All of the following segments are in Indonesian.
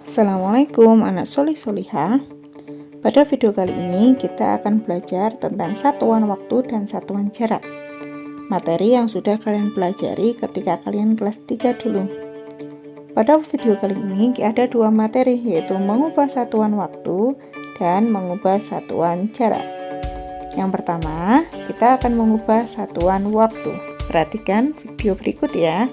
Assalamualaikum anak solih solihah. Pada video kali ini kita akan belajar tentang satuan waktu dan satuan jarak. Materi yang sudah kalian pelajari ketika kalian kelas 3 dulu. Pada video kali ini ada dua materi, yaitu mengubah satuan waktu dan mengubah satuan jarak. Yang pertama, kita akan mengubah satuan waktu. Perhatikan video berikut ya.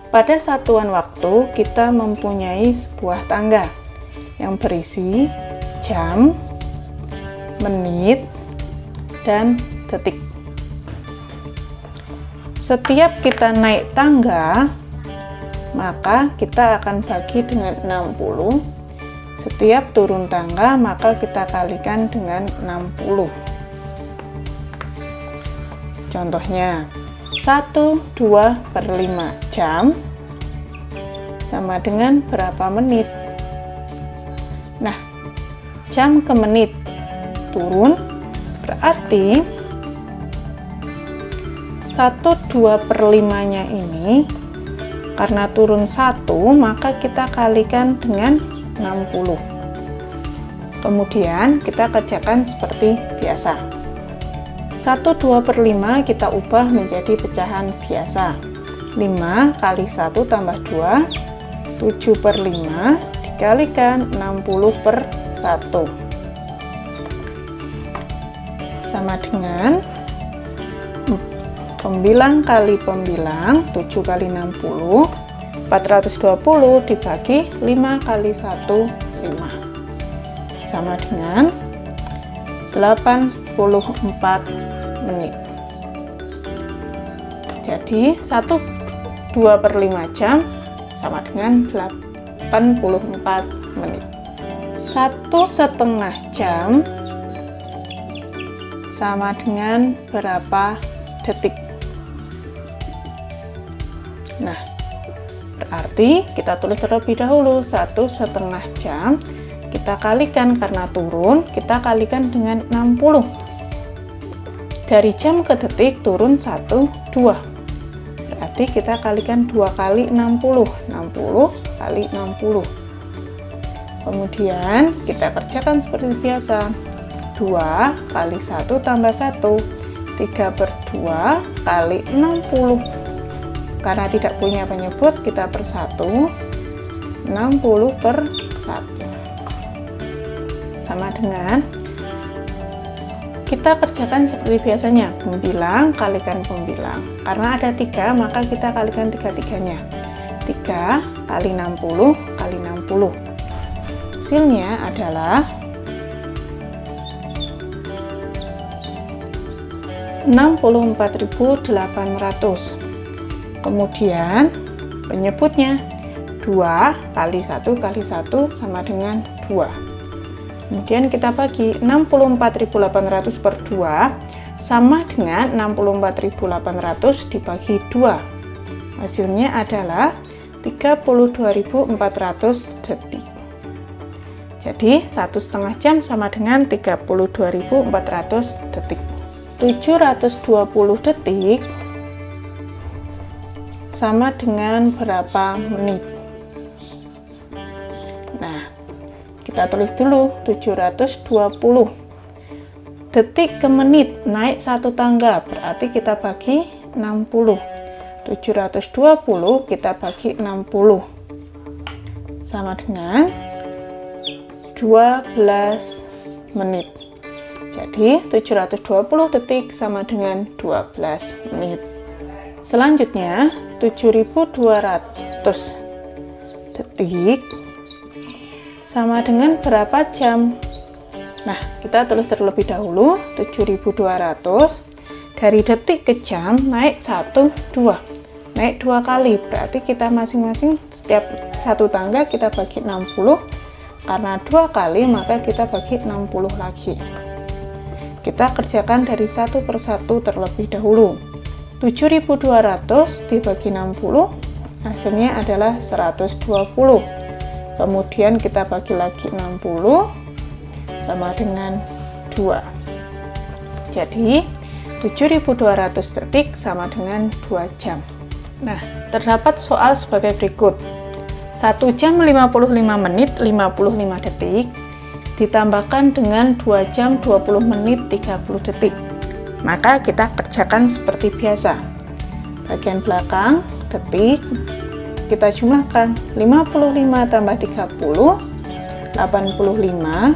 Pada satuan waktu, kita mempunyai sebuah tangga yang berisi jam, menit, dan detik. Setiap kita naik tangga, maka kita akan bagi dengan 60. Setiap turun tangga, maka kita kalikan dengan 60. Contohnya, 1, 2 per 5 jam sama dengan berapa menit? Nah, jam ke menit turun, berarti 1, 2 per 5 nya ini karena turun 1, maka kita kalikan dengan 60. Kemudian kita kerjakan seperti biasa. 1, 2 per 5 kita ubah menjadi pecahan biasa. 5 kali 1 tambah 2, 7 per 5 dikalikan 60 per 1. Sama dengan pembilang kali pembilang, 7 kali 60, 420 dibagi 5 kali 1, 5. Sama dengan 84 menit. Jadi 1, 2 per 5 jam sama dengan 84 menit. 1,5 jam sama dengan berapa detik? Nah, berarti kita tulis terlebih dahulu 1,5 jam kita kalikan, karena turun kita kalikan dengan 60. Dari jam ke detik turun 1, 2. Berarti kita kalikan 2 kali 60. 60 kali 60. Kemudian kita kerjakan seperti biasa. 2 kali 1 tambah 1. 3 per 2 kali 60. Karena tidak punya penyebut, kita per 1. 60 per 1. Sama dengan kita kerjakan seperti biasanya, pembilang kalikan pembilang. Karena ada 3, maka kita kalikan 3-tiganya. 3 kali 60 kali 60. Hasilnya adalah 64.800. Kemudian penyebutnya 2 kali 1 kali 1 sama dengan 2. Kemudian kita bagi 64.800 per 2 sama dengan 64.800 dibagi 2. Hasilnya adalah 32.400 detik. Jadi 1,5 jam sama dengan 32.400 detik. 720 detik sama dengan berapa menit? Nah, kita tulis dulu 720 detik ke menit, naik 1 tangga, berarti kita bagi 60. 720 kita bagi 60 sama dengan 12 menit. Jadi 720 detik sama dengan 12 menit. Selanjutnya 7200 detik sama dengan berapa jam? Nah, kita tulis terlebih dahulu 7200 dari detik ke jam naik 1, 2. Naik 2 kali, berarti kita masing-masing setiap satu tangga kita bagi 60. Karena 2 kali, maka kita bagi 60 lagi. Kita kerjakan dari satu per satu terlebih dahulu. 7200 dibagi 60, hasilnya adalah 120. Kemudian kita bagi lagi 60 sama dengan 2. Jadi 7200 detik sama dengan 2 jam. Nah, terdapat soal sebagai berikut. 1 jam 55 menit 55 detik ditambahkan dengan 2 jam 20 menit 30 detik. Maka kita kerjakan seperti biasa. Bagian belakang, detik, kita jumlahkan 55 tambah 30, 85.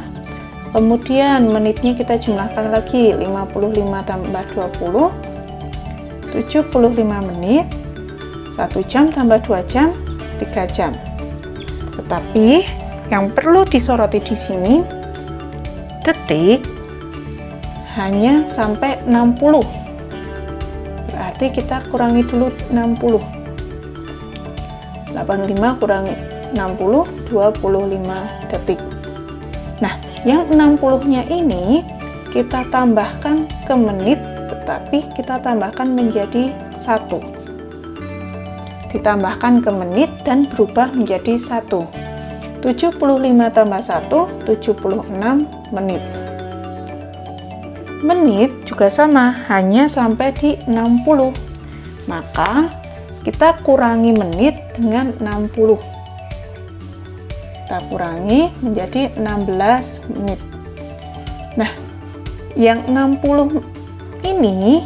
Kemudian menitnya kita jumlahkan lagi 55 tambah 20, 75 menit. 1 jam tambah 2 jam, 3 jam. Tetapi yang perlu disoroti di sini, detik hanya sampai 60. Berarti kita kurangi dulu 60. 85 kurangi 60, 25 detik. Nah, yang 60-nya ini kita tambahkan ke menit, tetapi kita tambahkan menjadi 1. Ditambahkan ke menit dan berubah menjadi 1. 75 tambah 1, 76 menit. Menit juga sama, hanya sampai di 60. Maka kita kurangi menit dengan 60. Kita kurangi menjadi 16 menit. Nah, yang 60 ini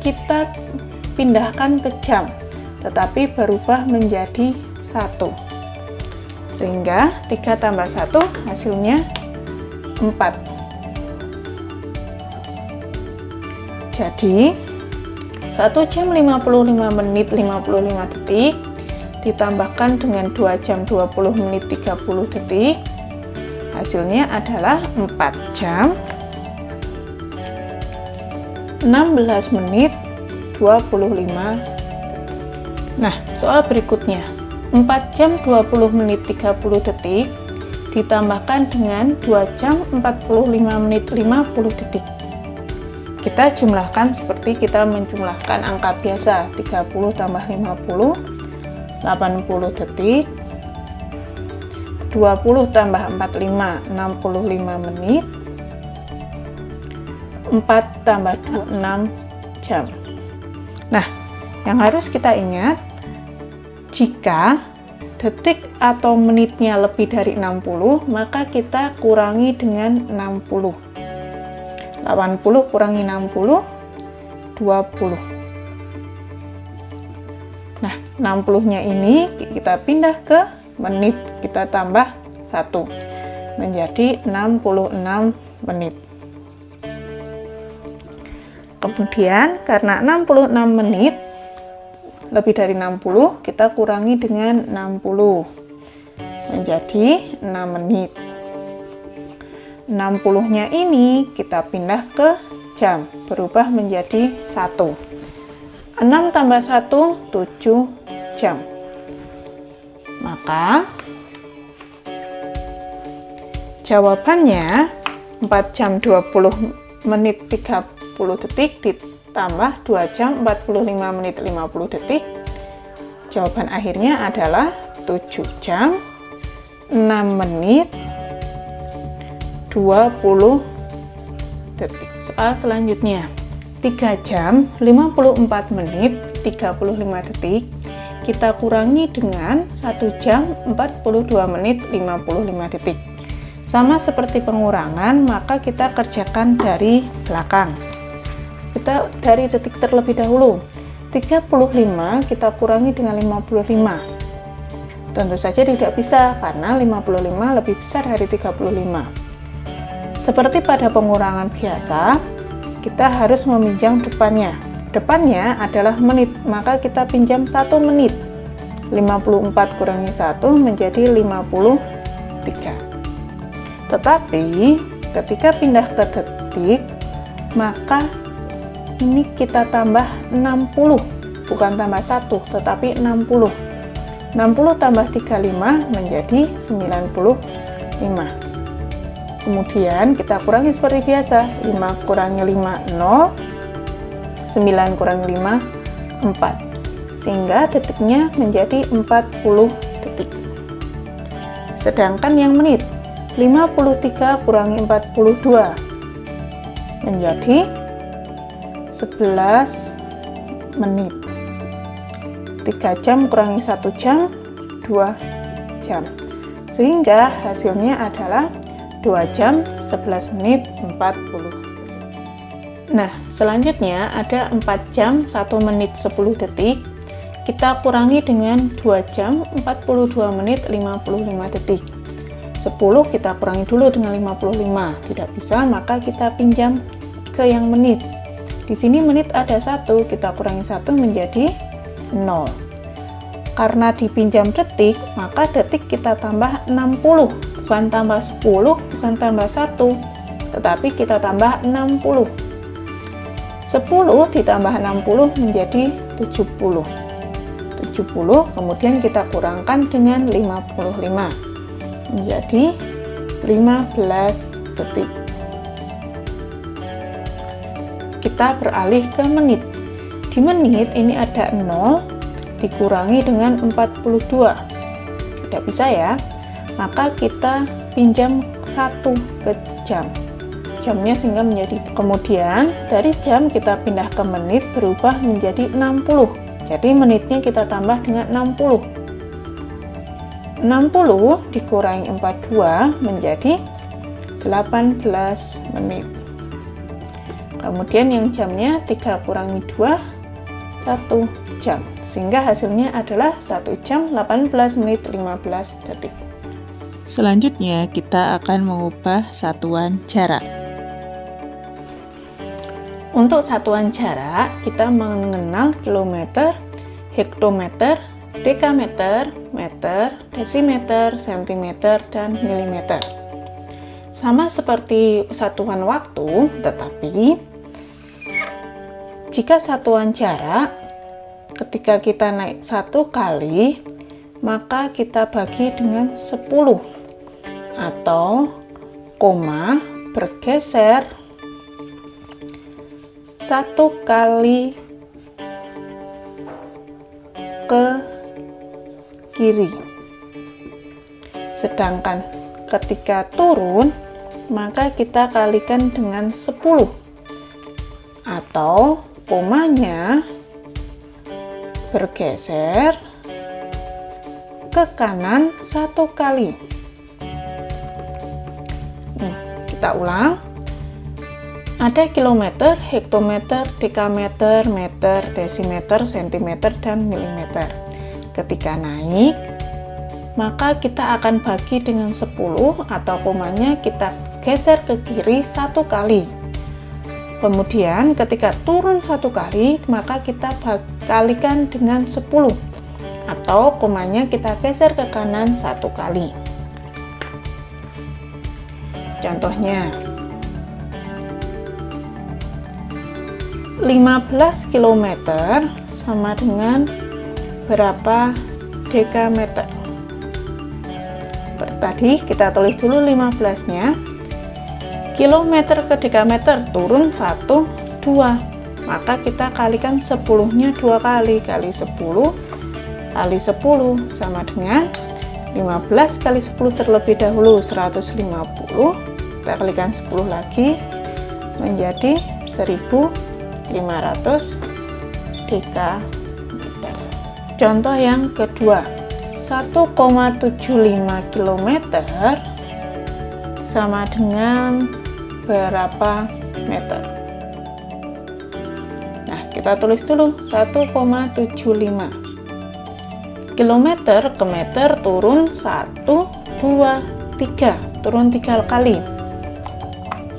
kita pindahkan ke jam, tetapi berubah menjadi 1. Sehingga 3 tambah 1 hasilnya 4. Jadi 1 jam 55 menit 55 detik ditambahkan dengan 2 jam 20 menit 30 detik, hasilnya adalah 4 jam 16 menit 25. Nah, soal berikutnya, 4 jam 20 menit 30 detik ditambahkan dengan 2 jam 45 menit 50 detik. Kita jumlahkan seperti kita menjumlahkan angka biasa, 30 tambah 50, 80 detik, 20 tambah 45, 65 menit, 4 tambah 26 jam. Nah, yang harus kita ingat, jika detik atau menitnya lebih dari 60, maka kita kurangi dengan 60. 80 kurangi 60, 20. Nah, 60-nya ini kita pindah ke menit, kita tambah 1, menjadi 66 menit. Kemudian, karena 66 menit, lebih dari 60, kita kurangi dengan 60, menjadi 6 menit. 60-nya ini kita pindah ke jam, berubah menjadi 1. 6 tambah 1, 7 jam. Maka jawabannya 4 jam 20 menit 30 detik ditambah 2 jam 45 menit 50 detik. Jawaban akhirnya adalah 7 jam 6 menit 20 detik. Soal selanjutnya, 3 jam 54 menit 35 detik kita kurangi dengan 1 jam 42 menit 55 detik. Sama seperti pengurangan, maka kita kerjakan dari belakang. Kita dari detik terlebih dahulu. 35 kita kurangi dengan 55. Tentu saja tidak bisa, karena 55 lebih besar dari 35. Seperti pada pengurangan biasa, kita harus meminjam depannya. Depannya adalah menit, maka kita pinjam 1 menit. 54 kurangi 1 menjadi 53. Tetapi ketika pindah ke detik, maka ini kita tambah 60, bukan tambah 1, tetapi 60. 60 tambah 35 menjadi 95. Kemudian kita kurangi seperti biasa, 5 kurangi 5, 0, 9 kurangi 5, 4. Sehingga detiknya menjadi 40 detik. Sedangkan yang menit, 53 kurangi 42 menjadi 11 menit. 3 jam kurangi 1 jam, 2 jam. Sehingga hasilnya adalah 2 jam 11 menit 40. Nah, selanjutnya ada 4 jam 1 menit 10 detik. Kita kurangi dengan 2 jam 42 menit 55 detik. 10 kita kurangi dulu dengan 55. Tidak bisa, maka kita pinjam ke yang menit. Di sini menit ada 1, kita kurangi 1 menjadi 0. Karena dipinjam detik, maka detik kita tambah 60. Bukan tambah 10, bukan tambah 1, tetapi kita tambah 60. 10 ditambah 60 menjadi 70. 70 kemudian kita kurangkan dengan 55 menjadi 15 detik. Kita beralih ke menit. Di menit ini ada 0 dikurangi dengan 42. Tidak bisa ya, maka kita pinjam 1 ke jam. Jamnya sehingga menjadi, kemudian dari jam kita pindah ke menit berubah menjadi 60. Jadi menitnya kita tambah dengan 60. 60 dikurangi 42 menjadi 18 menit. Kemudian yang jamnya 3 kurangi 2, 1 jam. Sehingga hasilnya adalah 1 jam 18 menit 15 detik. Selanjutnya kita akan mengubah satuan jarak. Untuk satuan jarak, kita mengenal kilometer, hektometer, dekameter, meter, desimeter, sentimeter, dan milimeter. Sama seperti satuan waktu, tetapi jika satuan jarak, ketika kita naik 1 kali, maka kita bagi dengan 10, atau koma bergeser 1 kali ke kiri. Sedangkan ketika turun, maka kita kalikan dengan 10, atau komanya bergeser ke kanan 1 kali. Kita ulang. Ada kilometer, hektometer, dekameter, meter, desimeter, sentimeter, dan milimeter. Ketika naik, maka kita akan bagi dengan 10, atau komanya kita geser ke kiri 1 kali. Kemudian ketika turun 1 kali, maka kita kalikan dengan 10, atau komanya kita geser ke kanan 1 kali. Contohnya, 15 km sama dengan berapa dekameter? Seperti tadi, kita tulis dulu 15-nya. Kilometer ke dekameter turun 1, 2. Maka kita kalikan 10-nya 2 kali. Kali 10 kali 10 sama dengan 15 kali 10 terlebih dahulu 150. Kita kalikan 10 lagi menjadi 1500 dekameter. Contoh yang kedua, 1,75 km sama dengan berapa meter? Nah, kita tulis dulu 1,75. Kilometer ke meter turun 1, 2, 3. Turun 3 kali.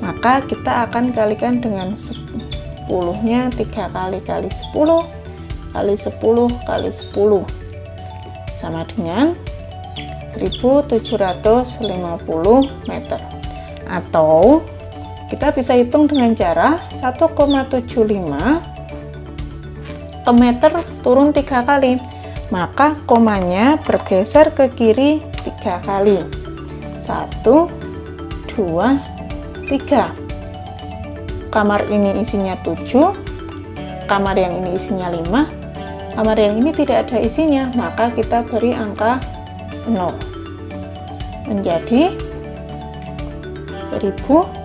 Maka kita akan kalikan dengan 10-nya 3 kali 10 kali 10 kali 10 sama dengan 1750 meter. Atau kita bisa hitung dengan cara 1,75 ke meter turun 3 kali, maka komanya bergeser ke kiri 3 kali. 1, 2, 3. Kamar ini isinya 7, kamar yang ini isinya 5, kamar yang ini tidak ada isinya, maka kita beri angka 0 menjadi 1750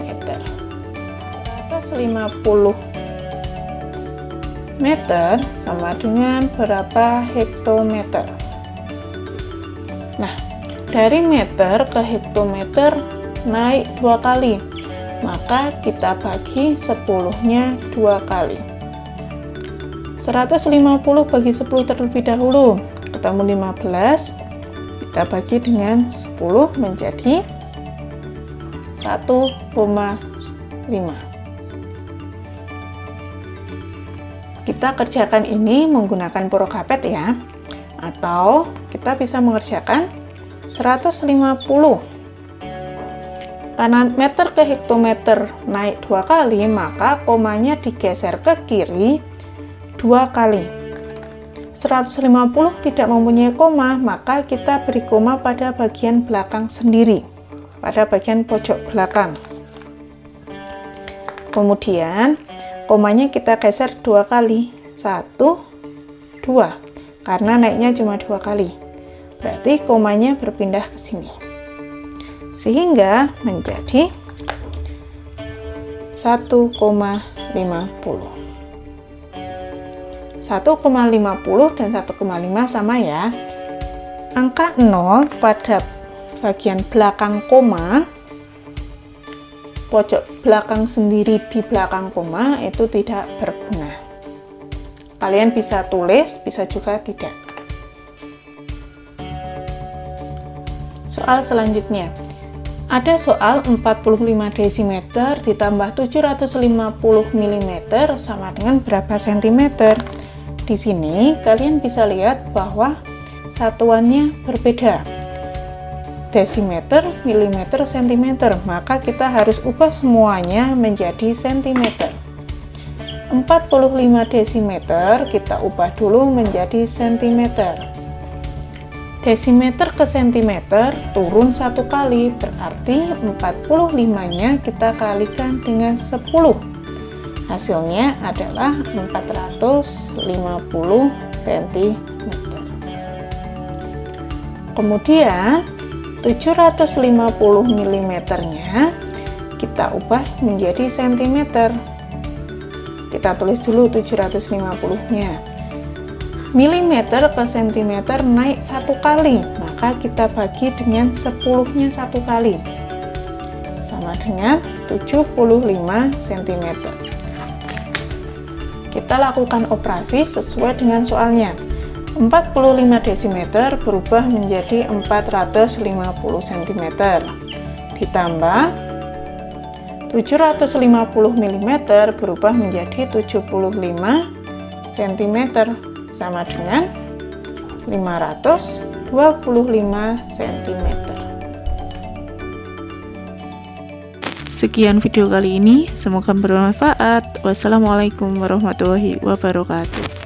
meter. 150 meter sama dengan berapa hektometer. Nah, dari meter ke hektometer naik 2 kali, maka kita bagi 10-nya 2 kali. 150 bagi 10 terlebih dahulu, ketemu 15, kita bagi dengan 10 menjadi 1,5. Kita kerjakan ini menggunakan Prokapet ya, atau kita bisa mengerjakan 150. Karena meter ke hektometer naik 2 kali, maka komanya digeser ke kiri 2 kali. 150 tidak mempunyai koma, maka kita beri koma pada bagian belakang sendiri, pada bagian pojok belakang. Kemudian komanya kita geser 2 kali, 1, 2, karena naiknya cuma 2 kali. Berarti komanya berpindah ke sini. Sehingga menjadi 1,50. 1,50 dan 1,5 sama ya. Angka 0 pada bagian belakang koma, pojok belakang sendiri di belakang koma itu tidak berguna. Kalian bisa tulis, bisa juga tidak. Soal selanjutnya. Ada soal 45 desimeter ditambah 750 mm sama dengan berapa sentimeter? Di sini kalian bisa lihat bahwa satuannya berbeda. Desimeter, milimeter, sentimeter, maka kita harus ubah semuanya menjadi sentimeter. 45 desimeter kita ubah dulu menjadi sentimeter. Desimeter ke sentimeter turun 1 kali, berarti 45-nya kita kalikan dengan 10. Hasilnya adalah 450 cm. Kemudian 750 mm-nya kita ubah menjadi sentimeter. Kita tulis dulu 750-nya. Milimeter ke sentimeter naik 1 kali, maka kita bagi dengan 10-nya 1 kali, sama dengan 75 cm. Kita lakukan operasi sesuai dengan soalnya. 45 desimeter berubah menjadi 450 cm, ditambah 750 mm berubah menjadi 75 cm, sama dengan 525 cm. Sekian video kali ini, semoga bermanfaat. Wassalamualaikum warahmatullahi wabarakatuh.